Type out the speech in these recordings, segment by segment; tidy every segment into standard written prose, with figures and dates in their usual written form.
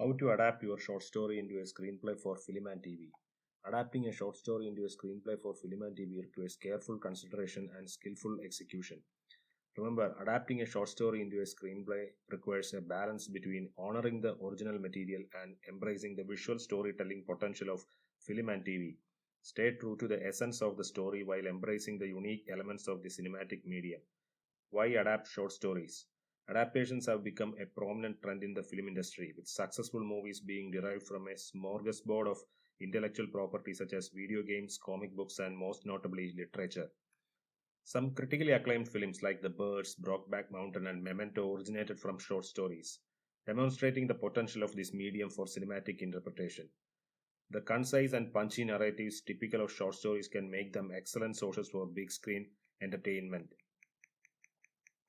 How to adapt your short story into a screenplay for film and TV. Adapting a short story into a screenplay for film and TV requires careful consideration and skillful execution. Remember, adapting a short story into a screenplay requires a balance between honoring the original material and embracing the visual storytelling potential of film and TV. Stay true to the essence of the story while embracing the unique elements of the cinematic medium. Why adapt short stories? Adaptations have become a prominent trend in the film industry, with successful movies being derived from a smorgasbord of intellectual property such as video games, comic books, and most notably literature. Some critically acclaimed films like The Birds, Brokeback Mountain, and Memento originated from short stories, demonstrating the potential of this medium for cinematic interpretation. The concise and punchy narratives typical of short stories can make them excellent sources for big screen entertainment.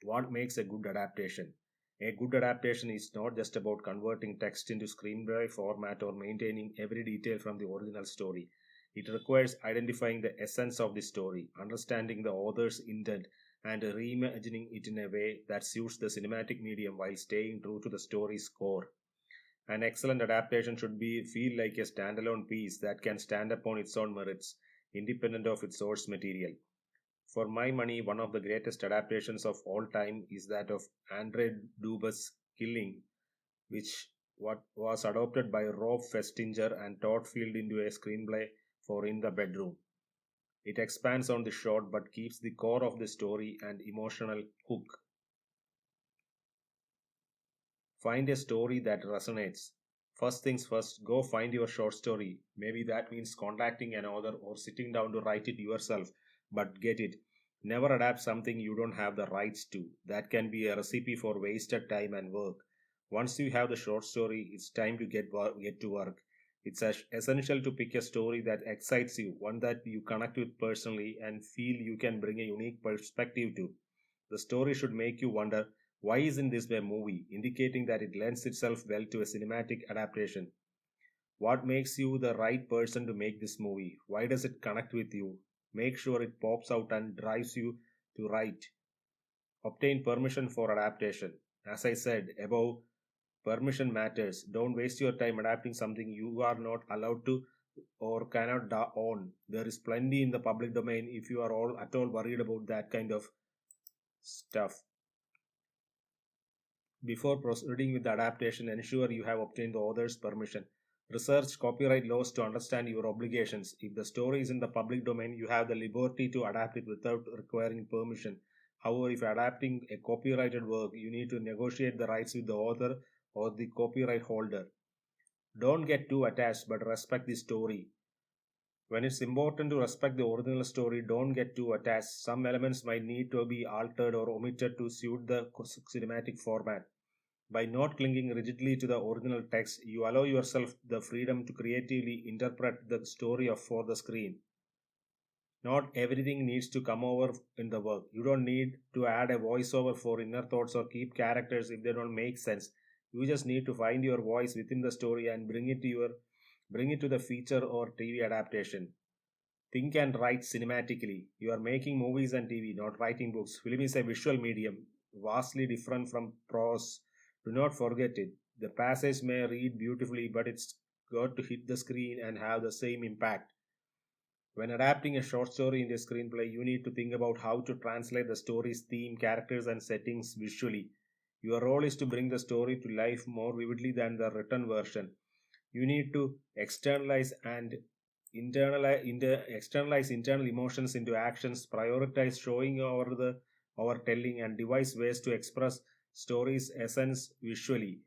What makes a good adaptation? A good adaptation is not just about converting text into screenplay format or maintaining every detail from the original story. It requires identifying the essence of the story, understanding the author's intent, and reimagining it in a way that suits the cinematic medium while staying true to the story's core. An excellent adaptation should feel like a standalone piece that can stand upon its own merits, independent of its source material. For my money, one of the greatest adaptations of all time is that of Andre Dubus' Killing, which what was adopted by Rob Festinger and Todd Field into a screenplay for In the Bedroom. It expands on the short but keeps the core of the story and emotional hook. Find a story that resonates. First things first, go find your short story. Maybe that means contacting an author or sitting down to write it yourself, but get it. Never adapt something you don't have the rights to. That can be a recipe for wasted time and work. Once you have the short story, it's time to get to work. It's essential to pick a story that excites you, one that you connect with personally and feel you can bring a unique perspective to. The story should make you wonder, why isn't this a movie, indicating that it lends itself well to a cinematic adaptation. What makes you the right person to make this movie? Why does it connect with you? Make sure it pops out and drives you to write. Obtain permission for adaptation. As I said above, permission matters. Don't waste your time adapting something you are not allowed to or cannot own. There is plenty in the public domain if you are all at all worried about that kind of stuff. Before proceeding with the adaptation, ensure you have obtained the author's permission. Research copyright laws to understand your obligations. If the story is in the public domain, you have the liberty to adapt it without requiring permission. However, if adapting a copyrighted work, you need to negotiate the rights with the author or the copyright holder. Don't get too attached, but respect the story. When it's important to respect the original story, don't get too attached. Some elements might need to be altered or omitted to suit the cinematic format. By not clinging rigidly to the original text, you allow yourself the freedom to creatively interpret the story for the screen. Not everything needs to come over in the work. You don't need to add a voiceover for inner thoughts or keep characters if they don't make sense. You just need to find your voice within the story and bring it to the feature or TV adaptation. Think and write cinematically. You are making movies and TV, not writing books. Film is a visual medium, vastly different from prose. Do not forget it. The passage may read beautifully, but it's got to hit the screen and have the same impact. When adapting a short story into a screenplay, you need to think about how to translate the story's theme, characters, and settings visually. Your role is to bring the story to life more vividly than the written version. You need to externalize internal emotions into actions, prioritize showing over telling, and devise ways to express story's essence visually.